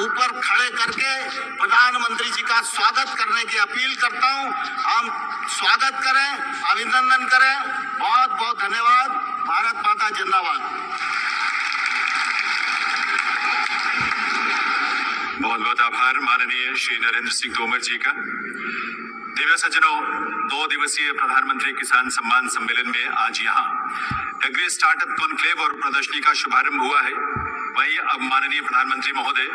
ऊपर खड़े करके प्रधानमंत्री जी का स्वागत करने की अपील करता हूं। हम स्वागत करें, अभिनंदन करें। बहुत बहुत धन्यवाद। भारत माता जिंदाबाद। बहुत बहुत आभार माननीय श्री नरेंद्र सिंह तोमर जी का। दिव्य सज्जनों, 2 दिवसीय प्रधानमंत्री किसान सम्मान सम्मेलन में आज यहाँ एग्री स्टार्टअप कॉन्क्लेव और प्रदर्शनी का शुभारंभ हुआ है। वहीं अब माननीय प्रधानमंत्री महोदय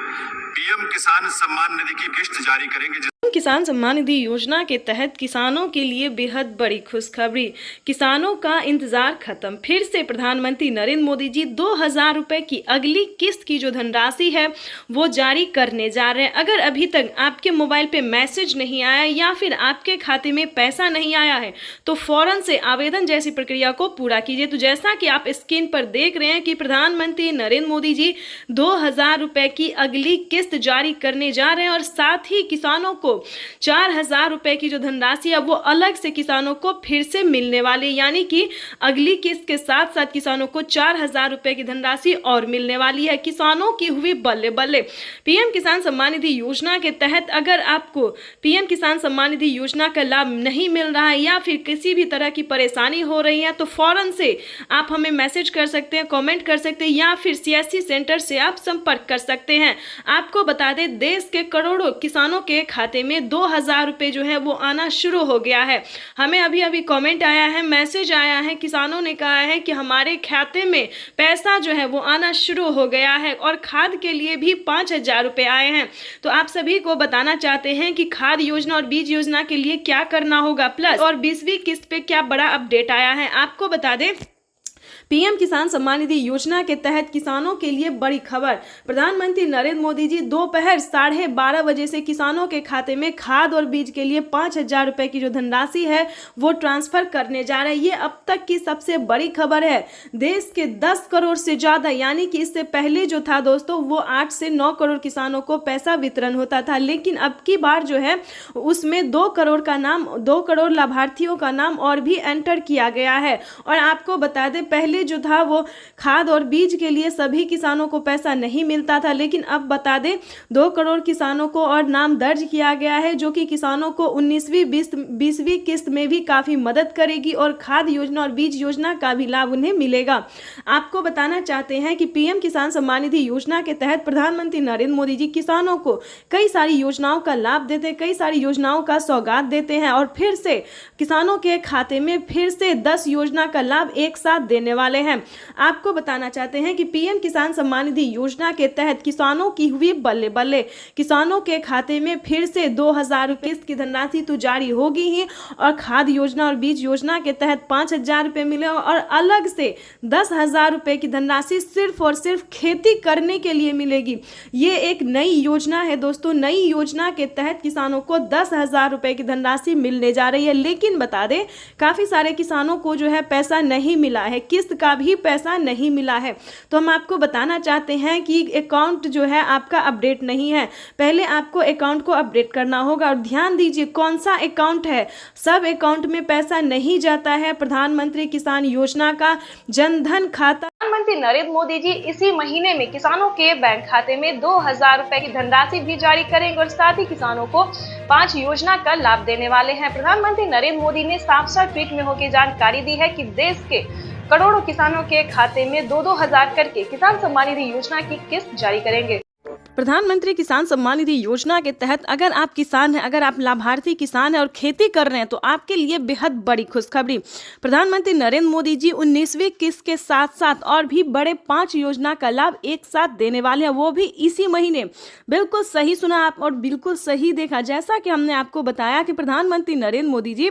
पीएम किसान सम्मान निधि की किस्त जारी करेंगे। किसान सम्मान निधि योजना के तहत किसानों के लिए बेहद बड़ी खुशखबरी। किसानों का इंतजार खत्म। फिर से प्रधानमंत्री नरेंद्र मोदी जी 2000 रुपए की अगली किस्त की जो धनराशि है वो जारी करने जा रहे हैं। अगर अभी तक आपके मोबाइल पे मैसेज नहीं आया या फिर आपके खाते में पैसा नहीं आया है तो फौरन से आवेदन जैसी प्रक्रिया को पूरा कीजिए। तो जैसा कि आप स्क्रीन पर देख रहे हैं कि प्रधानमंत्री नरेंद्र मोदी जी 2000 रुपए की अगली किस्त जारी करने जा रहे हैं और साथ ही किसानों को 4000 रुपए की जो धनराशि है वो अलग से किसानों को फिर से मिलने वाली, यानी कि अगली किस्त के साथ साथ किसानों को 4000 रुपए की धनराशि और मिलने वाली है। किसानों की हुई बल्ले बल्ले। पीएम किसान सम्मान निधि योजना के तहत अगर आपको पीएम किसान सम्मान निधि योजना का लाभ नहीं मिल रहा है या फिर किसी भी तरह की परेशानी हो रही है तो फौरन से आप हमें मैसेज कर सकते हैं, कमेंट कर सकते हैं या फिर सीएससी सेंटर से आप संपर्क कर सकते हैं। आपको बता दें, देश के करोड़ों किसानों के खाते में 2000 रुपए जो है वो आना शुरू हो गया है। हमें अभी अभी कमेंट आया है, मैसेज आया है, किसानों ने कहा है कि हमारे खाते में पैसा जो है वो आना शुरू हो गया है और खाद के लिए भी 5000 रुपए आए हैं। तो आप सभी को बताना चाहते हैं कि खाद योजना और बीज योजना के लिए क्या करना होगा, प्लस और 20वीं किस्त पे क्या बड़ा अपडेट आया है। आपको बता दें, पीएम किसान सम्मान निधि योजना के तहत किसानों के लिए बड़ी खबर। प्रधानमंत्री नरेंद्र मोदी जी दोपहर 12:30 बजे से किसानों के खाते में खाद और बीज के लिए 5000 रुपए की जो धनराशि है वो ट्रांसफर करने जा रहे हैं। ये अब तक की सबसे बड़ी खबर है। देश के 10 करोड़ से ज्यादा, यानी कि इससे पहले जो था दोस्तों वो 8 से 9 करोड़ किसानों को पैसा वितरण होता था, लेकिन अब की बार जो है उसमें 2 करोड़ लाभार्थियों का नाम और भी एंटर किया गया है। और आपको बता दें, पहले जो था वो खाद और बीज के लिए सभी किसानों को पैसा नहीं मिलता था, लेकिन अब बता दें 2 करोड़ किसानों को और नाम दर्ज किया गया है, जो कि किसानों को 19वीं 20वीं किस्त में भी काफी मदद करेगी और खाद योजना और बीज योजना का भी लाभ उन्हें मिलेगा। आपको बताना चाहते हैं कि पीएम किसान सम्मान निधि योजना के तहत प्रधानमंत्री नरेंद्र मोदी जी किसानों को कई सारी योजनाओं का लाभ देते हैं, कई सारी योजनाओं का सौगात देते हैं और फिर से किसानों के खाते में फिर से 10 योजना का लाभ एक साथ देने वाले हैं। आपको बताना चाहते हैं कि पीएम किसान सम्मान निधि योजना के तहत किसानों की हुई बल्ले बल्ले। किसानों के खाते में फिर से 2000 रुपए की धनराशि तो जारी होगी ही और खाद योजना और बीज योजना के तहत 5000 रुपए मिले और अलग से 10,000 रुपए की धनराशि सिर्फ और सिर्फ खेती करने के लिए मिलेगी। ये एक नई योजना है दोस्तों। नई योजना के तहत किसानों को 10,000 रुपए की धनराशि मिलने जा रही है, लेकिन बता दें काफी सारे किसानों को जो है पैसा नहीं मिला है, किस्त का भी पैसा नहीं मिला है। तो हम आपको बताना चाहते हैं कि अकाउंट जो है आपका अपडेट नहीं है। पहले आपको अकाउंट को अपडेट करना होगा और ध्यान दीजिए कौन सा अकाउंट है। सब अकाउंट में पैसा नहीं जाता है। प्रधानमंत्री किसान योजना का जनधन खाता प्रधानमंत्री नरेंद्र मोदी जी इसी महीने में किसानों के बैंक खाते में 2000 रुपए की धनराशि भी जारी करेंगे और साथ ही किसानों को 5 योजना का लाभ देने वाले हैं। प्रधानमंत्री नरेंद्र मोदी ने साफ ट्वीट में होकर जानकारी दी है कि देश के करोड़ों किसानों के खाते में 2-2 हजार करके किसान सम्मान निधि योजना की किस्त जारी करेंगे। प्रधानमंत्री किसान सम्मान निधि योजना के तहत अगर आप किसान हैं, अगर आप लाभार्थी किसान हैं और खेती कर रहे हैं तो आपके लिए बेहद बड़ी खुशखबरी। प्रधानमंत्री नरेंद्र मोदी जी 19वीं किस्त के साथ साथ और भी बड़े 5 योजना का लाभ एक साथ देने वाले हैं, वो भी इसी महीने। बिल्कुल सही सुना आप और बिल्कुल सही देखा। जैसा कि हमने आपको बताया कि प्रधानमंत्री नरेंद्र मोदी जी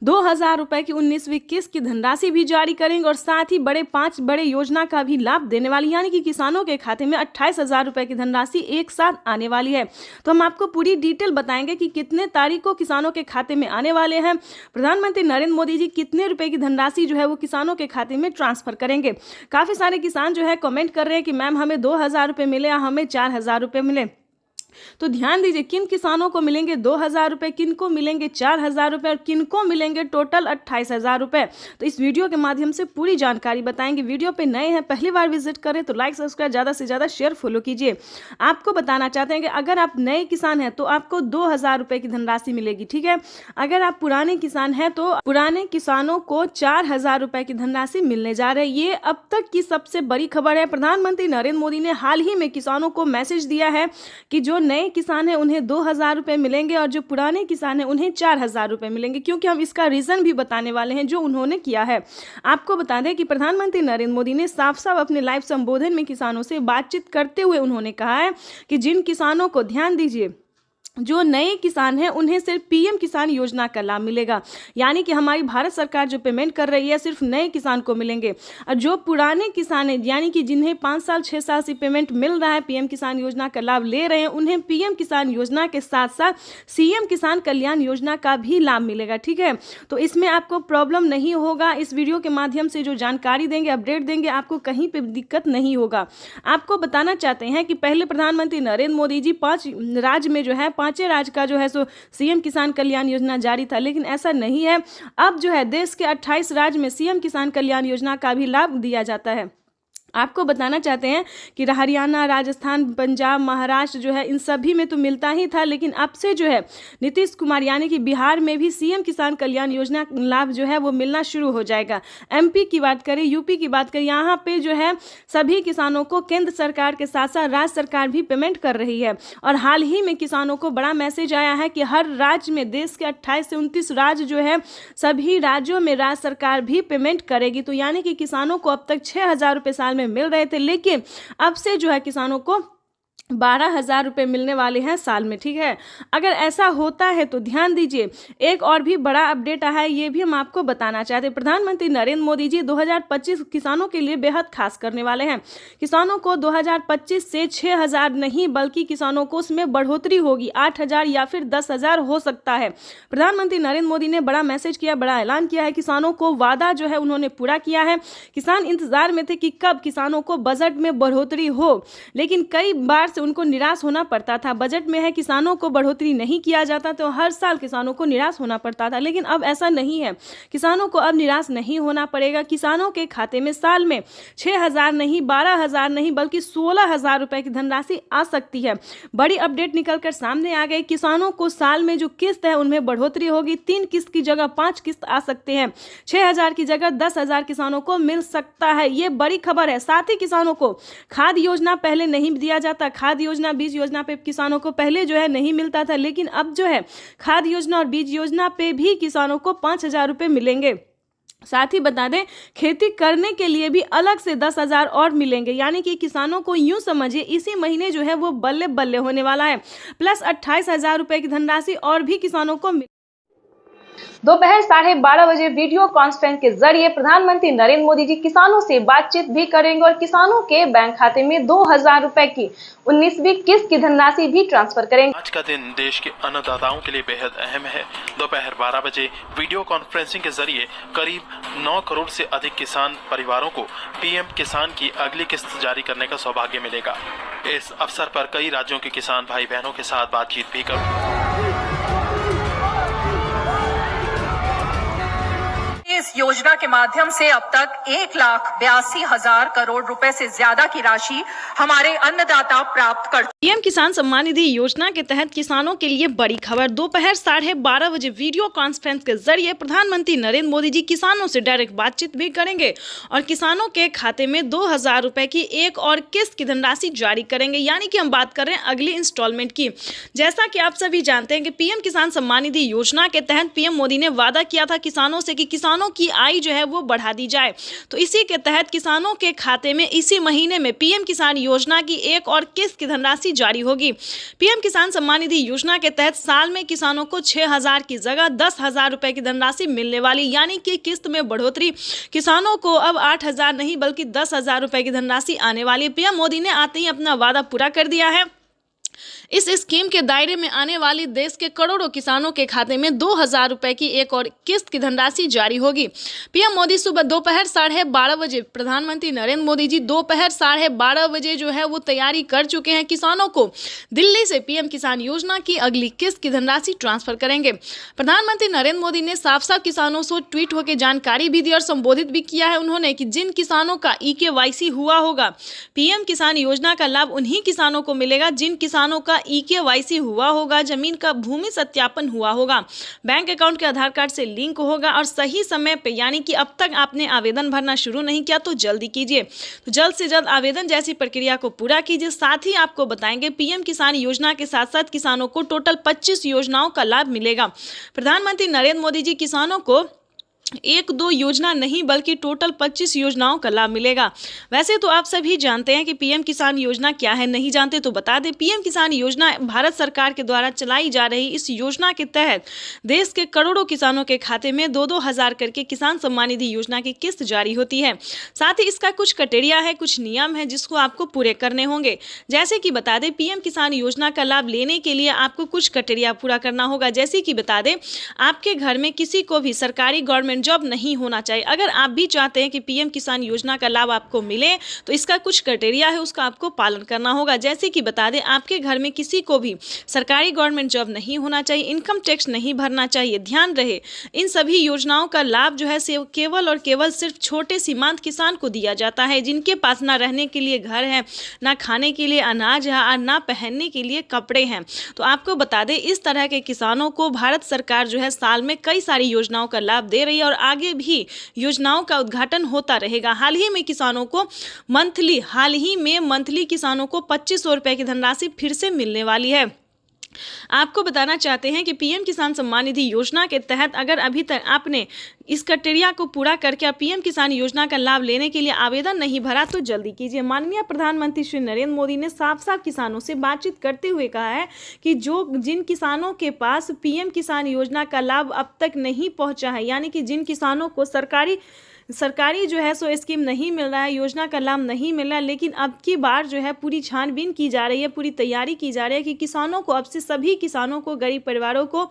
2000 रुपए की 19वीं किस्त की धनराशि भी जारी करेंगे और साथ ही 5 बड़े योजना का भी लाभ देने वाली, यानी कि किसानों के खाते में 28,000 रुपए की धनराशि एक साथ आने वाली है। तो हम आपको पूरी डिटेल बताएंगे कि कितने तारीख को किसानों के खाते में आने वाले हैं। प्रधानमंत्री नरेंद्र मोदी जी कितने रुपए की धनराशि जो है वो किसानों के खाते में ट्रांसफर करेंगे। काफी सारे किसान जो है कमेंट कर रहे हैं कि मैम हमें 2000 रुपए मिले या हमें 4000 रुपए मिले। तो ध्यान दीजिए किन किसानों को मिलेंगे 2,000 रुपये, किन को मिलेंगे 4,000 रुपये और किन को मिलेंगे टोटल 28,000 रुपये। तो इस वीडियो के माध्यम से पूरी जानकारी बताएंगे। वीडियो पे नए हैं, पहली बार विजिट करें तो लाइक सब्सक्राइब ज़्यादा से ज़्यादा शेयर फॉलो कीजिए। आपको बताना चाहते हैं कि अगर आप नए किसान हैं तो आपको 2,000 रुपये की धनराशि मिलेगी, ठीक है। अगर आप पुराने किसान हैं तो पुराने किसानों को 4,000 रुपये की धनराशि मिलने जा रही है। ये अब तक की सबसे बड़ी खबर है। प्रधानमंत्री नरेंद्र मोदी ने हाल ही में किसानों को मैसेज दिया है कि जो नए किसान हैं उन्हें 2,000 रुपये मिलेंगे और जो पुराने किसान हैं उन्हें 4,000 रुपये मिलेंगे, क्योंकि हम इसका रीज़न भी बताने वाले हैं जो उन्होंने किया है। आपको बता दें कि प्रधानमंत्री नरेंद्र मोदी ने साफ साफ अपने लाइव संबोधन में किसानों से बातचीत करते हुए उन्होंने कहा है कि जिन किसानों को, ध्यान दीजिए, जो नए किसान हैं उन्हें सिर्फ पीएम किसान योजना का लाभ मिलेगा, यानी कि हमारी भारत सरकार जो पेमेंट कर रही है सिर्फ नए किसान को मिलेंगे। और जो पुराने किसान हैं, यानी कि जिन्हें 5 साल 6 साल से पेमेंट मिल रहा है, पीएम किसान योजना का लाभ ले रहे हैं, उन्हें पीएम किसान योजना के साथ साथ सीएम किसान कल्याण योजना का भी लाभ मिलेगा, ठीक है। तो इसमें आपको प्रॉब्लम नहीं होगा। इस वीडियो के माध्यम से जो जानकारी देंगे, अपडेट देंगे, आपको कहीं पर दिक्कत नहीं होगा। आपको बताना चाहते हैं कि पहले प्रधानमंत्री नरेंद्र मोदी जी 5 राज्य में जो है, 5 राज्य का जो है सो सीएम किसान कल्याण योजना जारी था, लेकिन ऐसा नहीं है। अब जो है देश के 28 राज्य में सीएम किसान कल्याण योजना का भी लाभ दिया जाता है। आपको बताना चाहते हैं कि हरियाणा, राजस्थान, पंजाब, महाराष्ट्र जो है इन सभी में तो मिलता ही था, लेकिन अब से जो है नीतीश कुमार यानी कि बिहार में भी सीएम किसान कल्याण योजना लाभ जो है वो मिलना शुरू हो जाएगा। एमपी की बात करें, यूपी की बात करें, यहाँ पे जो है सभी किसानों को केंद्र सरकार के साथ साथ राज्य सरकार भी पेमेंट कर रही है। और हाल ही में किसानों को बड़ा मैसेज आया है कि हर राज्य में, देश के 28 से 29 राज्य जो है, सभी राज्यों में राज्य सरकार भी पेमेंट करेगी। तो यानी कि किसानों को अब तक 6,000 रुपये साल मिल रहे थे, लेकिन अब से जो है किसानों को 12,000 रुपये मिलने वाले हैं साल में, ठीक है। अगर ऐसा होता है तो ध्यान दीजिए, एक और भी बड़ा अपडेट आया है, ये भी हम आपको बताना चाहते हैं। प्रधानमंत्री नरेंद्र मोदी जी 2025 किसानों के लिए बेहद खास करने वाले हैं। किसानों को 2025 से 6,000 नहीं बल्कि किसानों को उसमें बढ़ोतरी होगी, 8,000 या फिर 10,000 हो सकता है। प्रधानमंत्री नरेंद्र मोदी ने बड़ा मैसेज किया, बड़ा ऐलान किया है। किसानों को वादा जो है उन्होंने पूरा किया है। किसान इंतजार में थे कि कब किसानों को बजट में बढ़ोतरी हो, लेकिन कई बार से उनको निराश होना पड़ता था। बजट में है किसानों को बढ़ोतरी नहीं किया जाता तो हर साल किसानों को निराश होना पड़ता था, लेकिन अब ऐसा नहीं है। किसानों को अब निराश नहीं होना पड़ेगा। किसानों के खाते में साल में 6,000 नहीं, 12,000 नहीं बल्कि 16,000 रुपए की धनराशि आ सकती है। बड़ी अपडेट निकलकर सामने आ गई। किसानों को साल में जो किस्त है उनमें बढ़ोतरी होगी। 3 किस्त की जगह 5 किस्त आ सकते हैं। 6,000 की जगह 10,000 किसानों को मिल सकता है। ये बड़ी खबर है। साथ ही किसानों को खाद योजना पहले नहीं दिया जाता, खाद योजना, बीज योजना पे किसानों को पहले जो है नहीं मिलता था, लेकिन अब जो है खाद योजना और बीज योजना पे भी किसानों को 5,000 रुपये मिलेंगे। साथ ही बता दें, खेती करने के लिए भी अलग से 10,000 और मिलेंगे, यानी कि किसानों को यूं समझिए इसी महीने जो है वो बल्ले बल्ले होने वाला है। प्लस 28,000 रुपये की धनराशि और भी किसानों को दोपहर 12:30 बजे वीडियो कॉन्फ्रेंस के जरिए प्रधानमंत्री नरेंद्र मोदी जी किसानों से बातचीत भी करेंगे और किसानों के बैंक खाते में 2,000 रुपए की 19वीं किस्त की धनराशि भी ट्रांसफर करेंगे। आज का दिन देश के अन्नदाताओं के लिए बेहद अहम है। दोपहर 12 बजे वीडियो कॉन्फ्रेंसिंग के जरिए करीब 9 करोड़ से अधिक किसान परिवारों को पीएम किसान की अगली किस्त जारी करने का सौभाग्य मिलेगा। इस अवसर पर कई राज्यों के किसान भाई बहनों के साथ बातचीत भी करेंगे। इस योजना के माध्यम से अब तक 1,82,000 करोड़ रुपए से ज्यादा की राशि हमारे अन्नदाता प्राप्त कर। पीएम किसान सम्मान निधि योजना के तहत किसानों के लिए बड़ी खबर। दोपहर 12:30 बजे वीडियो कॉन्फ्रेंस के जरिए प्रधानमंत्री नरेंद्र मोदी जी किसानों से डायरेक्ट बातचीत भी करेंगे और किसानों के खाते में 2,000 रुपए की एक और किस्त की धनराशि जारी करेंगे, यानी कि हम बात कर रहे हैं अगली इंस्टॉलमेंट की। जैसा कि आप सभी जानते हैं कि पीएम किसान सम्मान निधि योजना के तहत पीएम मोदी ने वादा किया था किसानों से कि किसानों की आय जो है वो बढ़ा दी जाए। तो इसी के तहत किसानों के खाते में इसी महीने में पीएम किसान योजना की एक और किस्त की धनराशि जारी होगी। पीएम किसान सम्मान निधि योजना के तहत साल में किसानों को 6,000 की जगह 10,000 रुपए की धनराशि मिलने वाली, यानी कि किस्त में बढ़ोतरी। किसानों को अब 8,000 नहीं बल्कि 10,000 रुपए की धनराशि आने वाली है। पीएम मोदी ने आते ही अपना वादा पूरा कर दिया है। इस स्कीम के दायरे में आने वाली देश के करोड़ों किसानों के खाते में 2,000 रुपए की एक और किस्त की धनराशि जारी होगी। पीएम मोदी सुबह दोपहर 12:30 बजे, प्रधानमंत्री नरेंद्र मोदी जी दोपहर 12:30 बजे जो है वो तैयारी कर चुके हैं। किसानों को दिल्ली से पीएम किसान योजना की अगली किस्त की धनराशि ट्रांसफर करेंगे। प्रधानमंत्री नरेंद्र मोदी ने साफ साफ किसानों से ट्वीट होकर जानकारी भी दी और संबोधित भी किया है उन्होंने कि जिन किसानों का eKYC हुआ होगा, पीएम किसान योजना का लाभ उन्हीं किसानों को मिलेगा जिन किसानों का eKYC हुआ होगा, जमीन का भूमि सत्यापन हुआ होगा, बैंक अकाउंट के आधार कार्ड से लिंक होगा और सही समय पे, यानी कि अब तक आपने आवेदन भरना शुरू नहीं किया तो जल्दी कीजिए। तो जल्द से जल्द आवेदन जैसी प्रक्रिया को पूरा कीजिए। साथ ही आपको बताएंगे पीएम किसान योजना के साथ साथ किसानों को टोटल 25 योजनाओं का लाभ मिलेगा। प्रधानमंत्री नरेंद्र मोदी जी किसानों को 1-2 योजना नहीं बल्कि टोटल 25 योजनाओं का लाभ मिलेगा। वैसे तो आप सभी जानते हैं कि पीएम किसान योजना क्या है, नहीं जानते तो बता दें। पीएम किसान योजना भारत सरकार के द्वारा चलाई जा रही इस योजना के तहत देश के करोड़ों किसानों के खाते में 2-2 हज़ार करके किसान सम्मान निधि योजना की किस्त जारी होती है। साथ ही इसका कुछ क्राइटेरिया है, कुछ नियम है जिसको आपको पूरे करने होंगे। जैसे कि बता दें, पीएम किसान योजना का लाभ लेने के लिए आपको कुछ क्राइटेरिया पूरा करना होगा। जैसे कि बता दें, आपके घर में किसी को भी सरकारी गवर्नमेंट जॉब नहीं होना चाहिए। अगर आप भी चाहते हैं कि पीएम किसान योजना का लाभ आपको मिले तो इसका कुछ क्राइटेरिया है, उसका आपको पालन करना होगा। जैसे कि बता दें, आपके घर में किसी को भी सरकारी गवर्नमेंट जॉब नहीं होना चाहिए, इनकम टैक्स नहीं भरना चाहिए। ध्यान रहे, इन सभी योजनाओं का लाभ जो है केवल और केवल सिर्फ छोटे सीमांत किसान को दिया जाता है, जिनके पास ना रहने के लिए घर है, ना खाने के लिए अनाज है और ना पहनने के लिए कपड़े हैं। तो आपको बता दें, इस तरह के किसानों को भारत सरकार जो है साल में कई सारी योजनाओं का लाभ दे रही है और आगे भी योजनाओं का उद्घाटन होता रहेगा। हाल ही में मंथली किसानों को 2500 रुपए की धनराशि फिर से मिलने वाली है। आपको बताना चाहते हैं कि पीएम किसान सम्मान निधि योजना के तहत अगर अभी तक आपने इस क्राइटेरिया को पूरा करके पीएम किसान योजना का लाभ लेने के लिए आवेदन नहीं भरा तो जल्दी कीजिए। माननीय प्रधानमंत्री श्री नरेंद्र मोदी ने साफ साफ किसानों से बातचीत करते हुए कहा है कि जिन किसानों के पास पीएम किसान योजना का लाभ अब तक नहीं पहुंचा है, यानी कि जिन किसानों को सरकारी जो है सो स्कीम नहीं मिल रहा है, योजना का लाभ नहीं मिल रहा है, लेकिन अब की बार जो है पूरी छानबीन की जा रही है, पूरी तैयारी की जा रही है कि किसानों को अब से सभी किसानों को, गरीब परिवारों को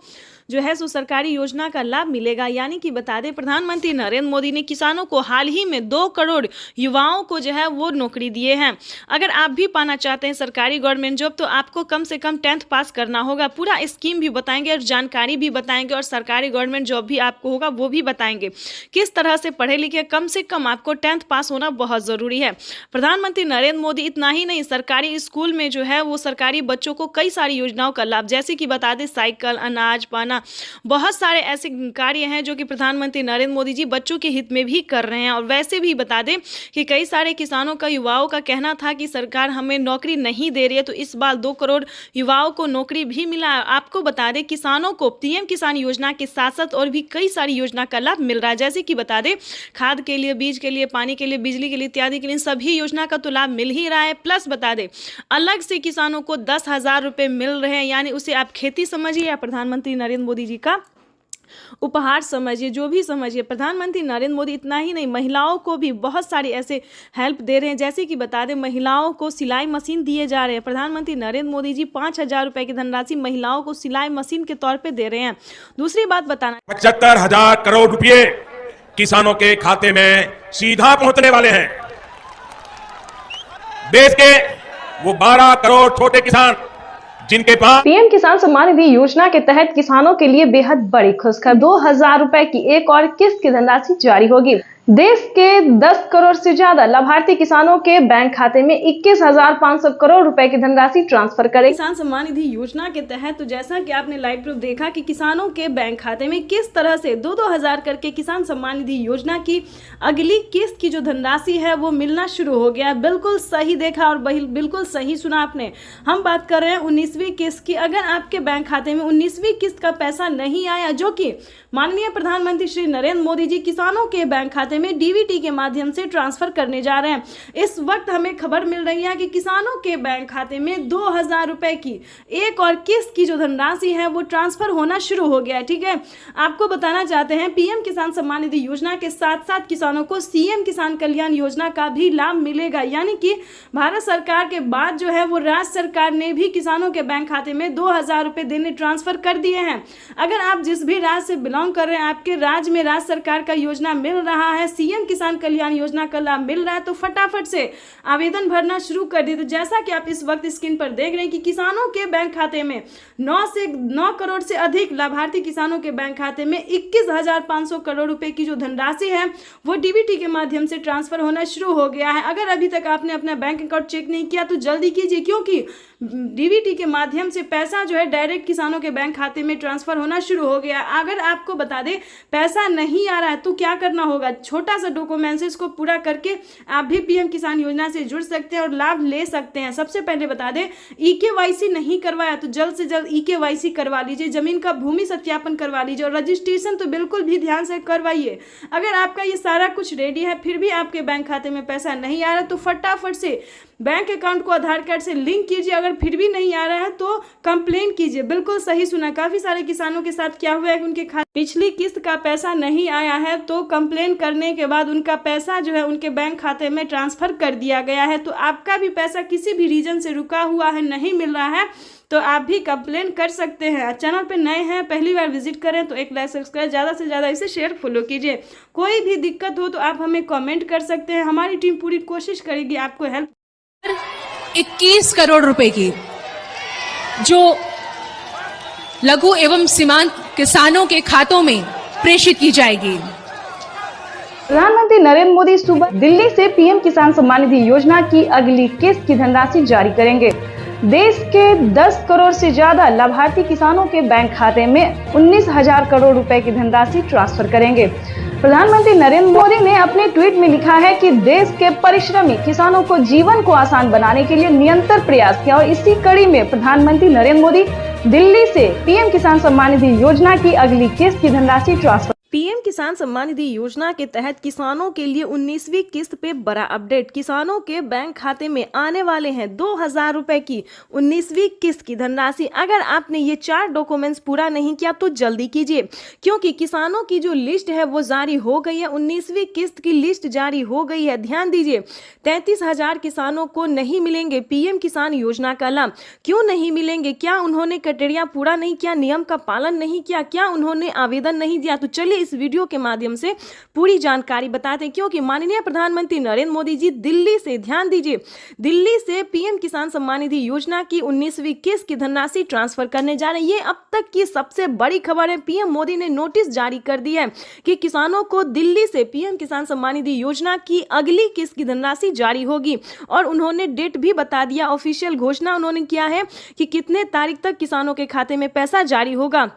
जो है सो सरकारी योजना का लाभ मिलेगा। यानी कि बता दें, प्रधानमंत्री नरेंद्र मोदी ने किसानों को हाल ही में 2 करोड़ युवाओं को जो है वो नौकरी दिए हैं। अगर आप भी पाना चाहते हैं सरकारी गवर्नमेंट जॉब तो आपको कम से कम 10th पास करना होगा। पूरा स्कीम भी बताएंगे और जानकारी भी बताएंगे और सरकारी गवर्नमेंट जॉब भी आपको होगा वो भी बताएंगे। किस तरह से पढ़े लिखे, कम से कम आपको 10th पास होना बहुत ज़रूरी है। प्रधानमंत्री नरेंद्र मोदी इतना ही नहीं, सरकारी स्कूल में जो है वो सरकारी बच्चों को कई सारी योजनाओं का लाभ, जैसे कि बता दें साइकिल, अनाज, पाना, बहुत सारे ऐसे कार्य हैं जो कि प्रधानमंत्री नरेंद्र मोदी जी बच्चों के हित में भी कर रहे हैं। और वैसे भी बता दें कि कई सारे किसानों का, युवाओं का कहना था कि सरकार हमें नौकरी नहीं दे रही है, तो इस बार 2 करोड़ युवाओं को नौकरी भी मिला। आपको बता दें, किसानों को पीएम किसान योजना के साथ साथ और भी कई सारी योजना का लाभ मिल रहा है। जैसे कि बता दें, खाद के लिए, बीज के लिए, पानी के लिए, बिजली के लिए इत्यादि के लिए सभी योजना का तो लाभ मिल ही रहा है। प्लस बता दें, अलग से किसानों को 10,000 रुपये मिल रहे हैं, यानी उसे आप खेती समझिए या प्रधानमंत्री नरेंद्र मोदी जी का उपहार समझिए, जो भी समझिए। प्रधानमंत्री नरेंद्र मोदी इतना ही नहीं, महिलाओं को भी बहुत सारी ऐसे हेल्प दे रहे हैं। जैसे कि बता दें, महिलाओं को सिलाई मशीन दिए जा रहे हैं। प्रधानमंत्री नरेंद्र मोदी जी 5,000 रुपए की धनराशि महिलाओं को सिलाई मशीन के तौर पे दे रहे हैं। दूसरी बात बताना, 75,000 करोड़ रुपए किसानों के खाते में सीधा पहुंचने वाले हैं। देश के वो 12 करोड़ छोटे किसान जिनके पास पीएम किसान सम्मान निधि योजना के तहत किसानों के लिए बेहद बड़ी खुशखबरी, 2,000 रुपए की एक और किस्त की धनराशि जारी होगी। देश के 10 करोड़ से ज्यादा लाभार्थी किसानों के बैंक खाते में 21,500 करोड़ रुपए की धनराशि ट्रांसफर करेगी। किसान सम्मान निधि योजना के तहत तो जैसा कि आपने लाइव प्रूफ देखा कि किसानों के बैंक खाते में किस तरह से 2-2 हज़ार करके किसान सम्मान निधि योजना की अगली किस्त की जो धनराशि है वो मिलना शुरू हो गया। बिल्कुल सही देखा और बिल्कुल सही सुना आपने। हम बात कर रहे हैं 19वीं किस्त की। अगर आपके बैंक खाते में 19वीं किस्त का पैसा नहीं आया, जो कि माननीय प्रधानमंत्री श्री नरेंद्र मोदी जी किसानों के बैंक खाते खाते में डीबीटी के माध्यम से ट्रांसफर करने जा रहे हैं। इस वक्त हमें खबर मिल रही है कि किसानों के बैंक खाते में 2000 रुपए की एक और किस्त की जो धनराशि है वो ट्रांसफर होना शुरू हो गया है। ठीक है, आपको बताना चाहते हैं पीएम किसान सम्मान निधि योजना के साथ साथ किसानों को सीएम किसान कल्याण योजना का भी लाभ मिलेगा। यानी कि भारत सरकार के बाद जो है वो राज्य सरकार ने भी किसानों के बैंक खाते में 2000 रुपए देने ट्रांसफर कर दिए हैं। अगर आप जिस भी राज्य से बिलोंग कर रहे हैं, आपके राज्य में राज्य सरकार का योजना मिल रहा है, सीएम किसान कल्याण योजना का लाभ मिल रहा है, तो फटाफट से आवेदन भरना शुरू कर दिए। तो जैसा कि आप इस वक्त स्क्रीन पर देख रहे हैं कि किसानों के बैंक खाते में 9 करोड़ से अधिक लाभार्थी किसानों के बैंक खाते में 21,500 करोड़ रुपए की जो धनराशि है वो डीबीटी के माध्यम से ट्रांसफर होना शुरू हो गया है। अगर अभी तक आपने अपना बैंक अकाउंट चेक नहीं किया तो जल्दी कीजिए, क्योंकि डीबीटी के माध्यम से पैसा जो है डायरेक्ट किसानों के बैंक खाते में ट्रांसफर होना शुरू हो गया। अगर आपको बता दें पैसा नहीं आ रहा है तो क्या करना होगा, छोटा सा डॉक्यूमेंट्स को पूरा करके आप भी पीएम किसान योजना से जुड़ सकते हैं और लाभ ले सकते हैं। सबसे पहले बता दें, ईकेवाईसी नहीं करवाया तो जल्द से जल्द ईकेवाईसी करवा लीजिए, जमीन का भूमि सत्यापन करवा लीजिए और रजिस्ट्रेशन तो बिल्कुल भी ध्यान से करवाइए। अगर आपका ये सारा कुछ रेडी है फिर भी आपके बैंक खाते में पैसा नहीं आ रहा तो फटाफट से बैंक अकाउंट को आधार कार्ड से लिंक कीजिए। अगर फिर भी नहीं आ रहा है तो कंप्लेन कीजिए। बिल्कुल सही सुना, काफी सारे किसानों के साथ क्या हुआ है कि उनके खाते पिछली किस्त का पैसा नहीं आया है तो कंप्लेन करने के बाद उनका पैसा जो है उनके बैंक खाते में ट्रांसफर कर दिया गया है। तो आपका भी पैसा किसी भी रीजन से रुका हुआ है, नहीं मिल रहा है, तो आप भी कंप्लेन कर सकते हैं। चैनल पे नए हैं, पहली बार विजिट करें तो एक लाइक सब्सक्राइब, ज़्यादा से ज़्यादा इसे शेयर फॉलो कीजिए। कोई भी दिक्कत हो तो आप हमें कमेंट कर सकते हैं, हमारी टीम पूरी कोशिश करेगी आपको हेल्प। 21 करोड़ रुपए की जो लघु एवं सीमांत किसानों के खातों में प्रेषित की जाएगी। प्रधानमंत्री नरेंद्र मोदी सुबह दिल्ली से पीएम किसान सम्मान निधि योजना की अगली किस्त की धनराशि जारी करेंगे। देश के 10 करोड़ से ज्यादा लाभार्थी किसानों के बैंक खाते में 19,000 करोड़ रुपए की धनराशि ट्रांसफर करेंगे। प्रधानमंत्री नरेंद्र मोदी ने अपने ट्वीट में लिखा है कि देश के परिश्रमी किसानों को जीवन को आसान बनाने के लिए निरंतर प्रयास किया और इसी कड़ी में प्रधानमंत्री नरेंद्र मोदी दिल्ली से पीएम किसान सम्मान निधि योजना की अगली किस्त की धनराशि ट्रांसफर। पीएम किसान सम्मान निधि योजना के तहत किसानों के लिए 19वीं किस्त पे बड़ा अपडेट। किसानों के बैंक खाते में आने वाले हैं 2000 रुपए की 19वीं किस्त की धनराशि। अगर आपने ये 4 डॉक्यूमेंट्स पूरा नहीं किया तो जल्दी कीजिए, क्योंकि किसानों की जो लिस्ट है वो जारी हो गई है। 19वीं किस्त की लिस्ट जारी हो गई है। ध्यान दीजिए, 33,000 किसानों को नहीं मिलेंगे पीएम किसान योजना का लाभ। क्यों नहीं मिलेंगे? क्या उन्होंने क्राइटेरिया पूरा नहीं किया, नियम का पालन नहीं किया, क्या उन्होंने आवेदन नहीं दिया? तो चलिए इस वीडियो के माध्यम से पूरी जानकारी बताते हैं, क्योंकि माननीय प्रधानमंत्री नरेंद्र मोदी जी दिल्ली से, ध्यान दीजिए, दिल्ली से पीएम किसान सम्मान निधि योजना की 19वीं किस्त की धनराशि ट्रांसफर करने जा रहे हैं। ये अब तक की सबसे बड़ी खबर है। पीएम मोदी ने नोटिस जारी कर दी है कि किसानों को दिल्ली से पीएम किसान सम्मान निधि योजना की अगली किस्त की धनराशि जारी होगी और उन्होंने डेट भी बता दिया। ऑफिशियल घोषणा उन्होंने किया है कि कितने तारीख तक किसानों के खाते में पैसा जारी होगा।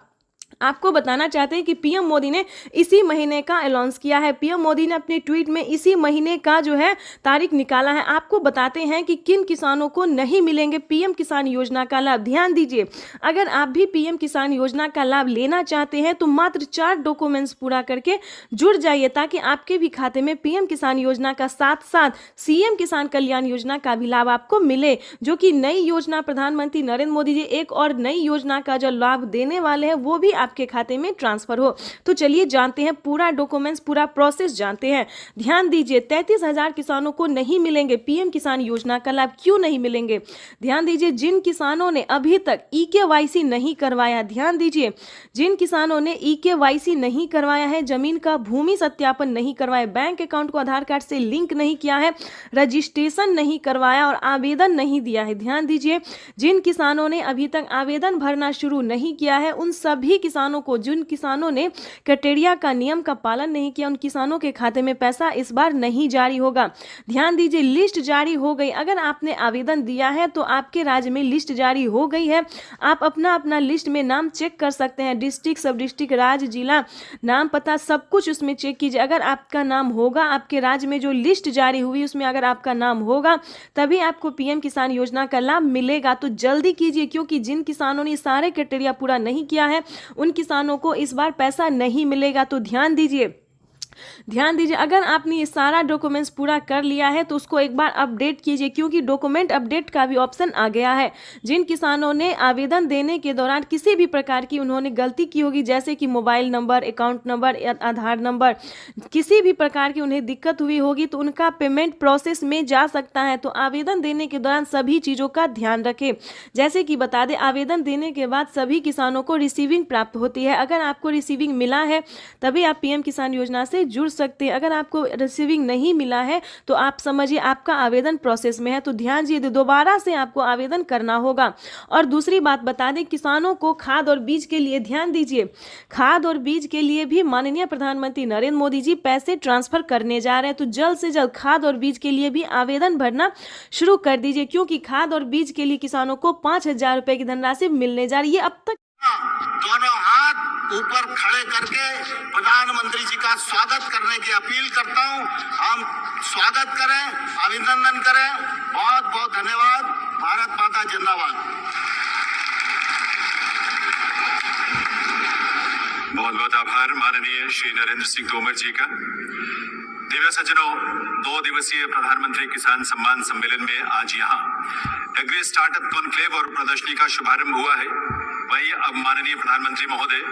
आपको बताना चाहते हैं कि पीएम मोदी ने इसी महीने का अनाउंस किया है। पीएम मोदी ने अपने ट्वीट में इसी महीने का जो है तारीख निकाला है। आपको बताते हैं कि किन किसानों को नहीं मिलेंगे पीएम किसान योजना का लाभ। ध्यान दीजिए, अगर आप भी पीएम किसान योजना का लाभ लेना चाहते हैं तो मात्र 4 डॉक्यूमेंट्स पूरा करके जुड़ जाइए, ताकि आपके भी खाते में पीएम किसान योजना का साथ साथ सीएम किसान कल्याण योजना का भी लाभ आपको मिले, जो कि नई योजना प्रधानमंत्री नरेंद्र मोदी जी एक और नई योजना का जो लाभ देने वाले हैं वो भी आपके खाते में ट्रांसफर हो। तो चलिए जानते हैं पूरा डॉक्यूमेंट्स, पूरा प्रोसेस जानते हैं। ध्यान दीजिए, 33,000 किसानों को नहीं मिलेंगे पीएम किसान योजना का लाभ। क्यों नहीं मिलेंगे? ध्यान दीजिए, जिन किसानों ने अभी तक ईकेवाईसी नहीं करवाया, ध्यान दीजिए, जिन किसानों ने ईकेवाईसी नहीं करवाया है, जमीन का भूमि सत्यापन नहीं करवाया, बैंक अकाउंट को आधार कार्ड से लिंक नहीं किया है, रजिस्ट्रेशन नहीं करवाया और आवेदन नहीं दिया है। ध्यान दीजिए, जिन किसानों ने अभी तक आवेदन भरना शुरू नहीं किया है, उन सभी किसानों को, जिन किसानों ने क्राइटेरिया का नियम का पालन नहीं किया, उन किसानों के खाते में पैसा इस बार नहीं जारी होगा। ध्यान दीजिए, लिस्ट जारी हो गई। अगर आपने आवेदन दिया है तो आपके राज्य में लिस्ट जारी हो गई है। आप अपना अपना लिस्ट में नाम चेक कर सकते हैं, डिस्ट्रिक्ट, सब डिस्ट्रिक्ट, राज्य, जिला, नाम, पता, सब कुछ उसमें चेक कीजिए। अगर आपका नाम होगा, आपके राज्य में जो लिस्ट जारी हुई उसमें अगर आपका नाम होगा, तभी आपको पीएम किसान योजना का लाभ मिलेगा। तो जल्दी कीजिए, क्योंकि जिन किसानों ने सारे क्राइटेरिया पूरा नहीं किया है उन किसानों को इस बार पैसा नहीं मिलेगा। तो ध्यान दीजिए, ध्यान दीजिए, अगर आपने ये सारा डॉक्यूमेंट्स पूरा कर लिया है तो उसको एक बार अपडेट कीजिए, क्योंकि डॉक्यूमेंट अपडेट का भी ऑप्शन आ गया है। जिन किसानों ने आवेदन देने के दौरान किसी भी प्रकार की उन्होंने गलती की होगी, जैसे कि मोबाइल नंबर, अकाउंट नंबर या आधार नंबर, किसी भी प्रकार की उन्हें दिक्कत हुई होगी तो उनका पेमेंट प्रोसेस में जा सकता है। तो आवेदन देने के दौरान सभी चीज़ों का ध्यान रखें। जैसे कि बता दें, आवेदन देने के बाद सभी किसानों को रिसीविंग प्राप्त होती है। अगर आपको रिसीविंग मिला है तभी आप पीएम किसान योजना से जुड़ सकते हैं। अगर आपको रिसीविंग नहीं मिला है तो आप समझिए आपका आवेदन प्रोसेस में है। तो ध्यान दीजिए, दोबारा से आपको आवेदन करना होगा। और दूसरी बात बता दें, किसानों को खाद और बीज के लिए ध्यान दीजिए, खाद और बीज के लिए भी माननीय प्रधानमंत्री नरेंद्र मोदी जी पैसे ट्रांसफर करने जा रहे हैं। तो जल्द से जल्द खाद और बीज के लिए भी आवेदन भरना शुरू कर दीजिए, क्योंकि खाद और बीज के लिए किसानों को 5,000 रुपए की धनराशि मिलने जा रही है। अब तक दोनों हाथ ऊपर खड़े करके प्रधानमंत्री जी का स्वागत करने की अपील करता हूं। हम स्वागत करें, अभिनंदन करें। बहुत बहुत धन्यवाद। भारत माता जिंदाबाद। बहुत बहुत आभार माननीय श्री नरेंद्र सिंह तोमर जी का। दिव्य सज्जनों, 2 दिवसीय प्रधानमंत्री किसान सम्मान सम्मेलन में आज यहाँ एग्री स्टार्टअप कॉन्क्लेव और प्रदर्शनी का शुभारंभ हुआ है। वहीं अब माननीय प्रधानमंत्री महोदय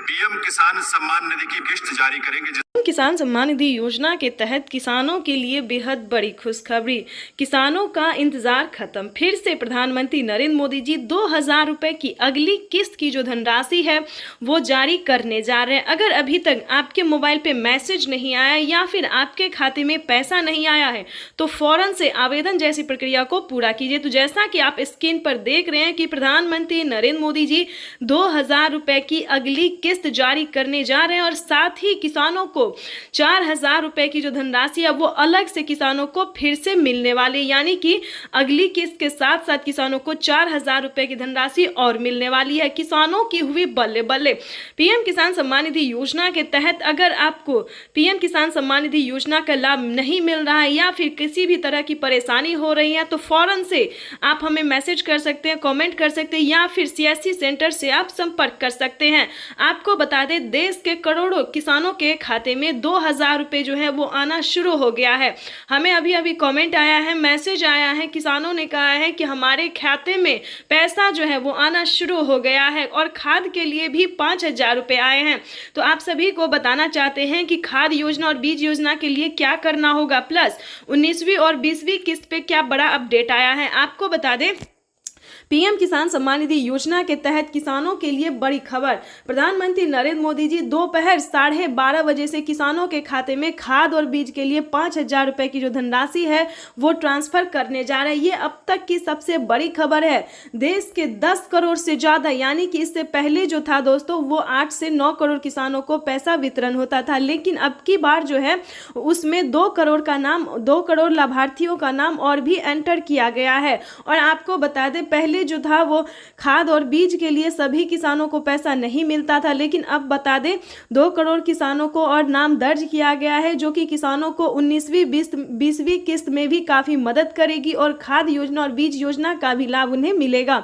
पीएम किसान सम्मान निधि की किस्त जारी करेंगे। किसान सम्मान निधि योजना के तहत किसानों के लिए बेहद बड़ी खुशखबरी। किसानों का इंतजार खत्म। फिर से प्रधानमंत्री नरेंद्र मोदी जी 2,000 रुपए की अगली किस्त की जो धनराशि है वो जारी करने जा रहे हैं। अगर अभी तक आपके मोबाइल पे मैसेज नहीं आया या फिर आपके खाते में पैसा नहीं आया है तो फौरन से आवेदन जैसी प्रक्रिया को पूरा कीजिए। तो जैसा कि आप स्क्रीन पर देख रहे हैं कि प्रधानमंत्री नरेंद्र मोदी जी 2,000 रुपए की अगली किस्त जारी करने जा रहे हैं और साथ ही किसानों को 4,000 रुपए की जो धनराशि है वो अलग से किसानों को फिर से मिलने वाली, यानी कि अगली किस्त के साथ साथ किसानों को 4,000 रुपए की धनराशि और मिलने वाली है। किसानों की हुई बल्ले बल्ले। पीएम किसान सम्मान निधि योजना के तहत अगर आपको पीएम किसान सम्मान निधि योजना का लाभ नहीं मिल रहा है या फिर किसी भी तरह की परेशानी हो रही है तो फौरन से आप हमें मैसेज कर सकते हैं, कमेंट कर सकते हैं या फिर सीएससी सेंटर से आप संपर्क कर सकते हैं। आपको बता दें, देश के करोड़ों किसानों के खाते में 2,000 रुपए जो है वो आना शुरू हो गया है। हमें अभी अभी कमेंट आया है, मैसेज आया है, किसानों ने कहा है कि हमारे खाते में पैसा जो है वो आना शुरू हो गया है और खाद के लिए भी 5,000 रुपए आए हैं। तो आप सभी को बताना चाहते हैं कि खाद योजना और बीज योजना के लिए क्या करना होगा, प्लस 19वीं और 20वीं किस्त पे क्या बड़ा अपडेट आया है। आपको बता दें, पीएम किसान सम्मान निधि योजना के तहत किसानों के लिए बड़ी खबर। प्रधानमंत्री नरेंद्र मोदी जी दोपहर 12:30 बजे से किसानों के खाते में खाद और बीज के लिए 5,000 रुपए की जो धनराशि है वो ट्रांसफर करने जा रहे हैं। ये अब तक की सबसे बड़ी खबर है। देश के 10 करोड़ से ज़्यादा, यानी कि इससे पहले जो था दोस्तों वो 8 से 9 करोड़ किसानों को पैसा वितरण होता था, लेकिन अब की बार जो है उसमें 2 करोड़ लाभार्थियों का नाम और भी एंटर किया गया है। और आपको बता दें, पहले जो था वो खाद और बीज के लिए सभी किसानों को पैसा नहीं मिलता था, लेकिन अब बता दें 2 करोड़ किसानों को और नाम दर्ज किया गया है, जो कि किसानों को 19वीं 20वीं किस्त में भी काफ़ी मदद करेगी और खाद योजना और बीज योजना का भी लाभ उन्हें मिलेगा।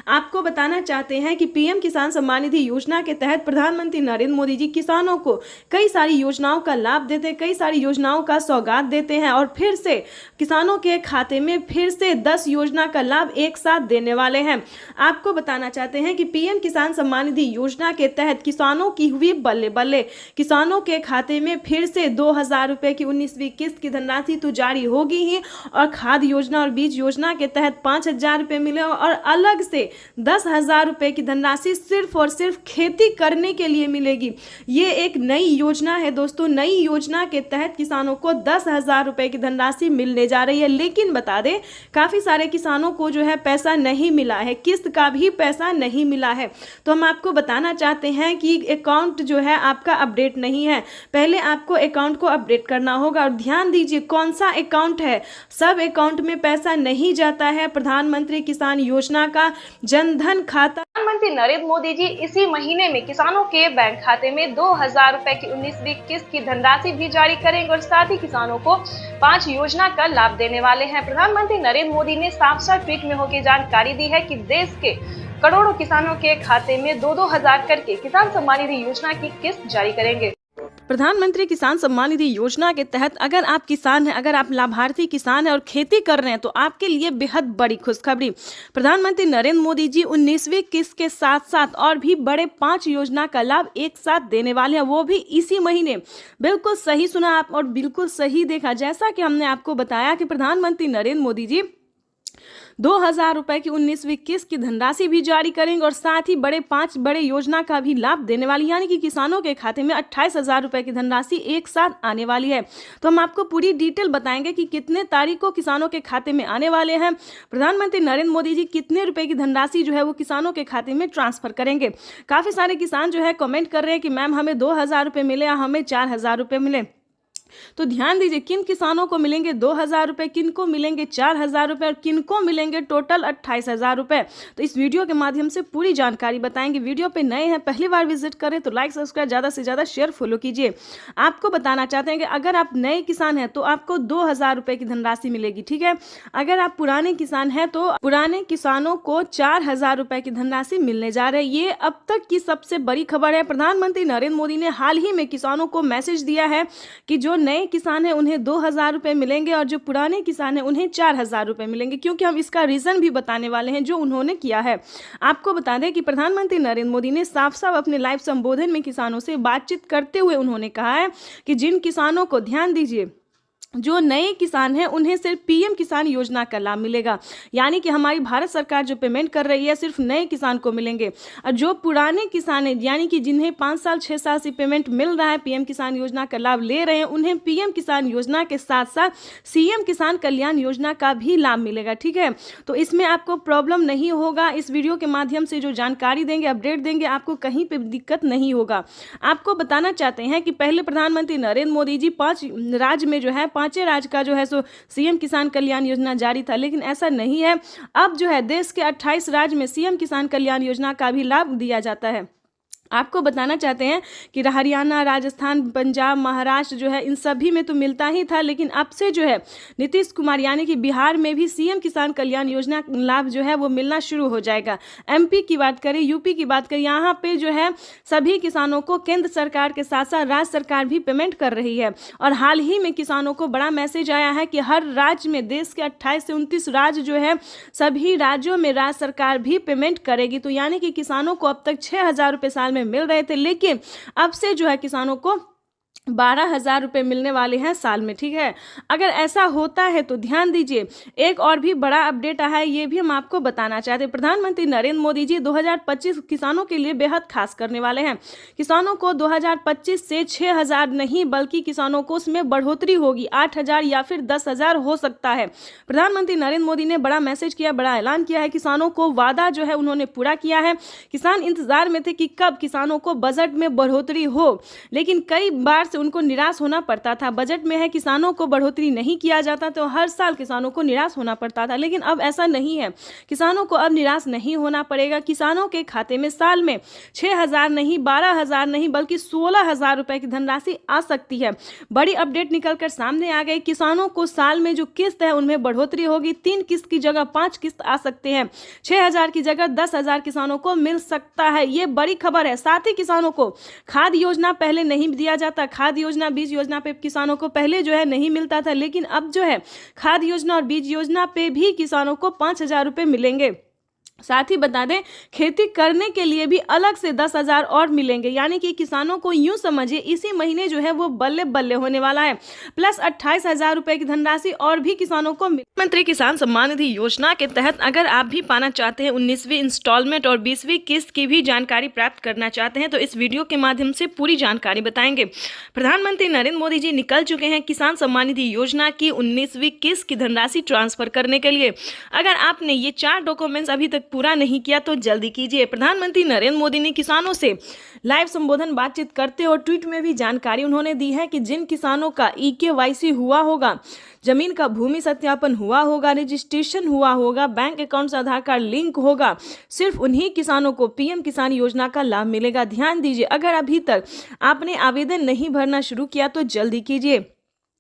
आपको बताना चाहते हैं कि पीएम किसान सम्मान निधि योजना के तहत प्रधानमंत्री नरेंद्र मोदी जी किसानों को कई सारी योजनाओं का लाभ देते हैं, कई सारी योजनाओं का सौगात देते हैं और फिर से किसानों के खाते में फिर से 10 योजना का लाभ एक साथ देने वाले हैं। आपको बताना चाहते हैं कि पीएम किसान सम्मान निधि योजना के तहत किसानों की हुई बल्ले बल्ले। किसानों के खाते में फिर से 2,000 रुपए की 19वीं किस्त की धनराशि तो जारी होगी ही और खाद योजना और बीज योजना के तहत 5,000 रुपए मिले और अलग से 10,000 रुपए की धनराशि सिर्फ और सिर्फ खेती करने के लिए मिलेगी। ये एक नई योजना है दोस्तों। नई योजना के तहत किसानों को 10,000 रुपए की धनराशि मिलने जा रही है, लेकिन बता दें काफी सारे किसानों को जो है पैसा नहीं मिला है, किस्त का भी पैसा नहीं मिला है। तो हम आपको बताना चाहते हैं कि अकाउंट जो है आपका अपडेट नहीं है। पहले आपको अकाउंट को अपडेट करना होगा और ध्यान दीजिए कौन सा अकाउंट है। सब अकाउंट में पैसा नहीं जाता है। प्रधानमंत्री किसान योजना का जनधन खाता प्रधानमंत्री नरेंद्र मोदी जी इसी महीने में किसानों के बैंक खाते में 2,000 रुपए की 19वीं किस्त की धनराशि भी जारी करेंगे और साथ ही किसानों को 5 योजना का लाभ देने वाले हैं। प्रधानमंत्री नरेंद्र मोदी ने साफ ट्वीट में होकर जानकारी दी है कि देश के करोड़ों किसानों के खाते में 2-2 हजार करके किसान सम्मान निधि योजना की किस्त जारी करेंगे। प्रधानमंत्री किसान सम्मान निधि योजना के तहत अगर आप किसान हैं, अगर आप लाभार्थी किसान हैं और खेती कर रहे हैं तो आपके लिए बेहद बड़ी खुशखबरी। प्रधानमंत्री नरेंद्र मोदी जी 19वीं किस्त के साथ साथ और भी बड़े 5 योजना का लाभ एक साथ देने वाले हैं, वो भी इसी महीने। बिल्कुल सही सुना आप और बिल्कुल सही देखा। जैसा कि हमने आपको बताया कि प्रधानमंत्री नरेंद्र मोदी जी 2000 रुपए की 19वीं किस्त की धनराशि भी जारी करेंगे और साथ ही 5 बड़े योजना का भी लाभ देने वाली, यानी कि किसानों के खाते में 28,000 रुपए की धनराशि एक साथ आने वाली है। तो हम आपको पूरी डिटेल बताएंगे कि कितने तारीख को किसानों के खाते में आने वाले हैं, प्रधानमंत्री नरेंद्र मोदी जी कितने रुपए की धनराशि जो है वो किसानों के खाते में ट्रांसफर करेंगे। काफी सारे किसान जो है कमेंट कर रहे हैं कि मैम हमें 2000 रुपए मिले या हमें 4000 रुपए मिले। तो ध्यान दीजिए, किन किसानों को मिलेंगे 2000 रुपए, किन को मिलेंगे 4000 रुपए और किन को मिलेंगे टोटल 28,000 रुपए। तो इस वीडियो के माध्यम से पूरी जानकारी बताएंगे। वीडियो पे नए हैं, पहली बार विजिट करें तो लाइक सब्सक्राइब ज़्यादा से ज़्यादा शेयर फॉलो कीजिए। आपको बताना चाहते हैं कि अगर आप नए किसान हैं तो आपको 2000 रुपए की धनराशि मिलेगी, ठीक है। अगर आप पुराने किसान हैं तो पुराने किसानों को 4000 रुपए की धनराशि मिलने जा रही है। ये अब तक की सबसे बड़ी खबर है। प्रधानमंत्री नरेंद्र मोदी ने हाल ही में किसानों को मैसेज दिया है कि जो नए किसान हैं उन्हें 2000 रुपए मिलेंगे और जो पुराने किसान हैं उन्हें 4000 रुपए मिलेंगे, क्योंकि हम इसका रीजन भी बताने वाले हैं जो उन्होंने किया है। आपको बता दें कि प्रधानमंत्री नरेंद्र मोदी ने साफ साफ अपने लाइव संबोधन में किसानों से बातचीत करते हुए उन्होंने कहा है कि जिन किसानों को, ध्यान दीजिए, जो नए किसान हैं उन्हें सिर्फ पीएम किसान योजना का लाभ मिलेगा, यानी कि हमारी भारत सरकार जो पेमेंट कर रही है सिर्फ नए किसान को मिलेंगे। और जो पुराने किसान हैं, यानी कि जिन्हें 5 साल 6 साल से पेमेंट मिल रहा है, पीएम किसान योजना का लाभ ले रहे हैं, उन्हें पीएम किसान योजना के साथ साथ सीएम किसान कल्याण योजना का भी लाभ मिलेगा, ठीक है। तो इसमें आपको प्रॉब्लम नहीं होगा। इस वीडियो के माध्यम से जो जानकारी देंगे, अपडेट देंगे, आपको कहीं पर दिक्कत नहीं होगा। आपको बताना चाहते हैं कि पहले प्रधानमंत्री नरेंद्र मोदी जी 5 राज्य में जो है 5 राज्य का जो है सो सीएम किसान कल्याण योजना जारी था, लेकिन ऐसा नहीं है। अब जो है देश के 28 राज्य में सीएम किसान कल्याण योजना का भी लाभ दिया जाता है। आपको बताना चाहते हैं कि हरियाणा, राजस्थान, पंजाब, महाराष्ट्र जो है इन सभी में तो मिलता ही था, लेकिन अब से जो है नीतीश कुमार यानी कि बिहार में भी सीएम किसान कल्याण योजना लाभ जो है वो मिलना शुरू हो जाएगा। एमपी की बात करें, यूपी की बात करें, यहाँ पे जो है सभी किसानों को केंद्र सरकार के साथ साथ राज्य सरकार भी पेमेंट कर रही है। और हाल ही में किसानों को बड़ा मैसेज आया है कि हर राज्य में, देश के 28 से 29 राज्य जो है, सभी राज्यों में राज्य सरकार भी पेमेंट करेगी। तो यानी कि किसानों को अब तक 6000 रुपये साल में मिल रहे थे, लेकिन अब से जो है किसानों को 12,000 रुपये मिलने वाले हैं साल में, ठीक है। अगर ऐसा होता है तो ध्यान दीजिए, एक और भी बड़ा अपडेट आया है, ये भी हम आपको बताना चाहते हैं। प्रधानमंत्री नरेंद्र मोदी जी 2025 किसानों के लिए बेहद खास करने वाले हैं। किसानों को 2025 से 6,000 नहीं बल्कि किसानों को उसमें बढ़ोतरी होगी, 8,000 या फिर 10,000 हो सकता है। प्रधानमंत्री नरेंद्र मोदी ने बड़ा मैसेज किया, बड़ा ऐलान किया है। किसानों को वादा जो है उन्होंने पूरा किया है। किसान इंतजार में थे कि कब किसानों को बजट में बढ़ोतरी हो, लेकिन कई बार उनको निराश होना पड़ता था। बजट में है किसानों को बढ़ोतरी नहीं किया जाता तो हर साल किसानों को निराश होना पड़ता था, लेकिन अब ऐसा नहीं है। किसानों को अब निराश नहीं होना पड़ेगा। किसानों के खाते में साल में 6,000 नहीं, 12,000 नहीं बल्कि 16,000 रुपए की धनराशि आ सकती है। बड़ी अपडेट निकलकर सामने आ गई। किसानों को साल में जो किस्त है उनमें बढ़ोतरी होगी। 3 किस्त की जगह 5 किस्त आ सकते हैं। 6,000 की जगह 10,000 किसानों को मिल सकता है। ये बड़ी खबर है। साथ ही किसानों को खाद योजना पहले नहीं दिया जाता, खाद योजना, बीज योजना पे किसानों को पहले जो है नहीं मिलता था, लेकिन अब जो है खाद योजना और बीज योजना पे भी किसानों को 5,000 रुपये मिलेंगे। साथ ही बता दें, खेती करने के लिए भी अलग से 10,000 और मिलेंगे, यानी कि किसानों को यूं समझिए इसी महीने जो है वो बल्ले बल्ले होने वाला है। प्लस 28,000 रुपए की धनराशि और भी किसानों को। प्रधानमंत्री किसान सम्मान निधि योजना के तहत अगर आप भी पाना चाहते हैं 19वीं इंस्टॉलमेंट और 20वीं किस्त की भी जानकारी प्राप्त करना चाहते हैं तो इस वीडियो के माध्यम से पूरी जानकारी बताएंगे। प्रधानमंत्री नरेंद्र मोदी जी निकल चुके हैं किसान सम्मान निधि योजना की 19वीं किस्त की धनराशि ट्रांसफर करने के लिए। अगर आपने ये 4 डॉक्यूमेंट्स अभी तक पूरा नहीं किया तो जल्दी कीजिए। प्रधानमंत्री नरेंद्र मोदी ने किसानों से लाइव संबोधन बातचीत करते और ट्वीट में भी जानकारी उन्होंने दी है कि जिन किसानों का EKYC हुआ होगा, जमीन का भूमि सत्यापन हुआ होगा, रजिस्ट्रेशन हुआ होगा, बैंक अकाउंट से आधार कार्ड लिंक होगा, सिर्फ उन्हीं किसानों को पीएम किसान योजना का लाभ मिलेगा। ध्यान दीजिए, अगर अभी तक आपने आवेदन नहीं भरना शुरू किया तो जल्दी कीजिए।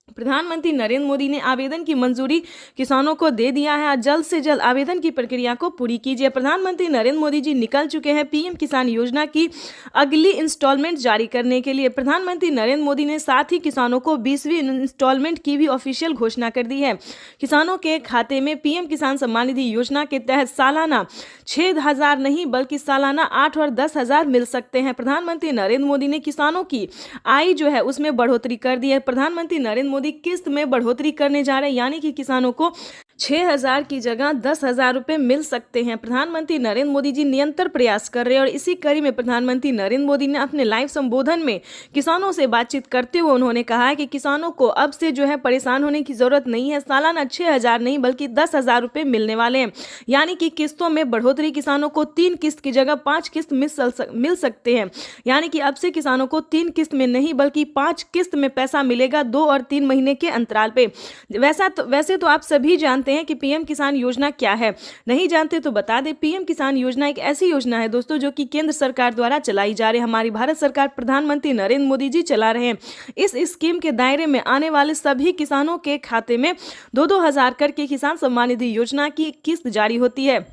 प्रधानमंत्री नरेंद्र मोदी ने आवेदन की मंजूरी किसानों को दे दिया है। जल्द से जल्द आवेदन की प्रक्रिया को पूरी कीजिए। प्रधानमंत्री नरेंद्र मोदी जी निकल चुके हैं पीएम किसान योजना की अगली इंस्टॉलमेंट जारी करने के लिए। प्रधानमंत्री नरेंद्र मोदी ने साथ ही किसानों को 20वीं इंस्टॉलमेंट की भी ऑफिशियल घोषणा कर दी है। किसानों के खाते में पीएम किसान सम्मान निधि योजना के तहत सालाना 6,000 नहीं बल्कि सालाना 8 और 10,000 मिल सकते हैं। प्रधानमंत्री नरेंद्र मोदी ने किसानों की आय जो है उसमें बढ़ोतरी कर दी है। प्रधानमंत्री नरेंद्र मोदी किस्त में बढ़ोतरी करने जा रहे हैं, यानी कि किसानों को 6,000 की जगह 10,000 रुपये मिल सकते हैं। प्रधानमंत्री नरेंद्र मोदी जी निरंतर प्रयास कर रहे हैं और इसी कड़ी में प्रधानमंत्री नरेंद्र मोदी ने अपने लाइव संबोधन में किसानों से बातचीत करते हुए उन्होंने कहा है कि किसानों को अब से जो है परेशान होने की जरूरत नहीं है। सालाना 6,000 नहीं बल्कि 10,000 रुपये मिलने वाले हैं, यानी कि किस्तों में बढ़ोतरी। किसानों को 3 किस्त की जगह 5 किस्त मिल सकते हैं, यानी कि अब से किसानों को 3 किस्त में नहीं बल्कि 5 किस्त में पैसा मिलेगा 2 और 3 महीने के अंतराल पे। वैसे तो आप सभी जानते हैं कि पीएम किसान योजना क्या है। नहीं जानते तो बता दें, पीएम किसान योजना एक ऐसी योजना है दोस्तों जो कि केंद्र सरकार द्वारा चलाई जा रही है। हमारी भारत सरकार प्रधानमंत्री नरेंद्र मोदी जी चला रहे हैं। इस स्कीम के दायरे में आने वाले सभी किसानों के खाते में 2-2 हजार करके किसान सम्मान निधि योजना की किस्त जारी होती है।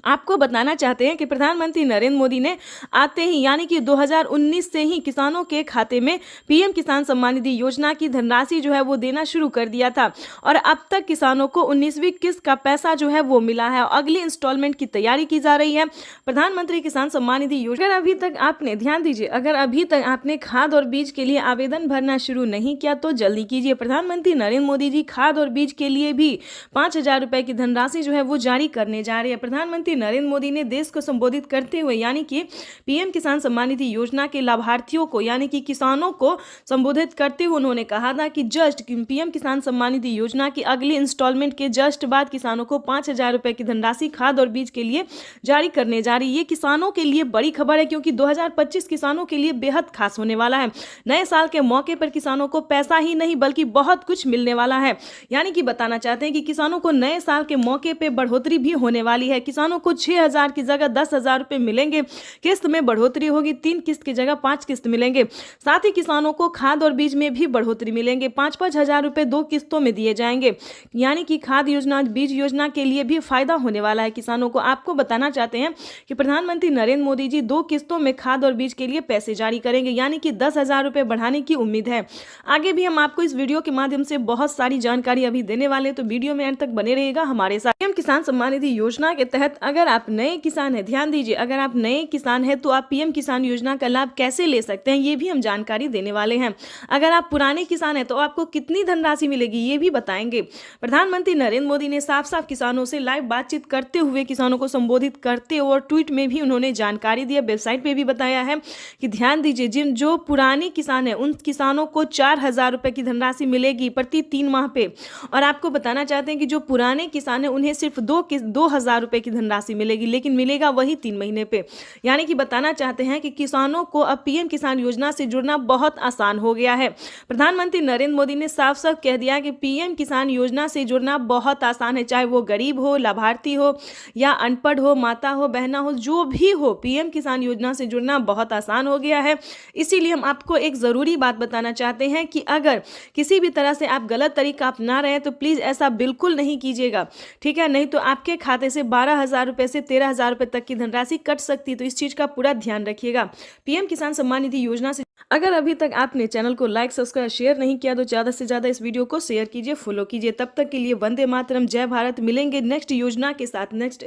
आपको बताना चाहते हैं कि प्रधानमंत्री नरेंद्र मोदी ने आते ही यानी कि 2019 से ही किसानों के खाते में पीएम किसान सम्मान निधि योजना की धनराशि जो है वो देना शुरू कर दिया था और अब तक किसानों को 19वीं किस्त का पैसा जो है वो मिला है और अगली इंस्टॉलमेंट की तैयारी की जा रही है। प्रधानमंत्री किसान सम्मान निधि योजना अगर अभी तक आपने ध्यान दीजिए, अगर अभी तक आपने खाद और बीज के लिए आवेदन भरना शुरू नहीं किया तो जल्दी कीजिए। प्रधानमंत्री नरेंद्र मोदी जी खाद और बीज के लिए भी 5,000 रुपए की धनराशि जो है वो जारी करने जा रहे हैं। प्रधानमंत्री नरेंद्र मोदी ने देश को संबोधित करते हुए यानी कि पीएम किसान सम्मान निधि योजना के लाभार्थियों को यानी कि किसानों को संबोधित करते हुए उन्होंने कहा था कि जस्ट पीएम किसान सम्मान निधि योजना की अगली इंस्टॉलमेंट के जस्ट बाद किसानों को 5,000 रुपए की धनराशि खाद और बीज के लिए जारी करने जा रही है। ये किसानों के लिए बड़ी खबर है क्योंकि 2025 किसानों के लिए बेहद खास होने वाला है। नए साल के मौके पर किसानों को पैसा ही नहीं बल्कि बहुत कुछ मिलने वाला है, यानी कि बताना चाहते हैं कि किसानों को नए साल के मौके पर बढ़ोतरी भी होने वाली है। किसानों को 6,000 की जगह 10,000 रुपए मिलेंगे। किस्त में बढ़ोतरी होगी, 3 किस्त की जगह 5 किस्त मिलेंगे। साथ ही किसानों को खाद और बीज में भी बढ़ोतरी मिलेंगे। 5-5 हजार रुपए 2 किस्तों में दिए जाएंगे, यानी कि खाद योजना बीज योजना के लिए भी फायदा होने वाला है किसानों को। आपको बताना चाहते हैं कि प्रधानमंत्री नरेंद्र मोदी जी 2 किस्तों में खाद और बीज के लिए पैसे जारी करेंगे, यानी कि 10,000 रुपए बढ़ाने की उम्मीद है। आगे भी हम आपको इस वीडियो के माध्यम से बहुत सारी जानकारी अभी देने वाले, तो वीडियो में अंत तक बने रहिएगा हमारे साथ। पीएम किसान सम्मान निधि योजना के तहत अगर आप नए किसान है, ध्यान दीजिए, अगर आप नए किसान हैं तो आप पीएम किसान योजना का लाभ कैसे ले सकते हैं ये भी हम जानकारी देने वाले हैं। अगर आप पुराने किसान हैं तो आपको कितनी धनराशि मिलेगी ये भी बताएंगे। प्रधानमंत्री नरेंद्र मोदी ने साफ साफ किसानों से लाइव बातचीत करते हुए किसानों को संबोधित करते और ट्वीट में भी उन्होंने जानकारी दी है, वेबसाइट पे भी बताया है कि ध्यान दीजिए, जिन जो पुराने किसान हैं उन किसानों को 4,000 रुपए की धनराशि मिलेगी प्रति 3 माह पे। और आपको बताना चाहते हैं कि जो पुराने किसान हैं उन्हें सिर्फ 2,000 रुपए की धनराशि मिलेगी, लेकिन मिलेगा वही 3 महीने पे। यानी कि बताना चाहते हैं कि किसानों को अब पीएम किसान योजना से जुड़ना बहुत आसान हो गया है। प्रधानमंत्री नरेंद्र मोदी ने साफ साफ कह दिया कि पीएम किसान योजना से जुड़ना बहुत आसान है, चाहे वो गरीब हो, लाभार्थी हो या अनपढ़ हो, माता हो, बहना हो, जो भी हो, पीएम किसान योजना से जुड़ना बहुत आसान हो गया है। इसीलिए हम आपको एक जरूरी बात बताना चाहते हैं कि अगर किसी भी तरह से आप गलत तरीका अपना रहे हैं तो प्लीज ऐसा बिल्कुल नहीं कीजिएगा, ठीक है? नहीं तो आपके खाते से 12,000 रुपए से 13,000 रुपए तक की धनराशि कट सकती है, तो इस चीज का पूरा ध्यान रखिएगा। पीएम किसान सम्मान निधि योजना से अगर अभी तक आपने चैनल को लाइक सब्सक्राइब शेयर नहीं किया तो ज्यादा से ज्यादा इस वीडियो को शेयर कीजिए, फॉलो कीजिए। तब तक के लिए वंदे मातरम, जय भारत। मिलेंगे नेक्स्ट योजना के साथ, नेक्स्ट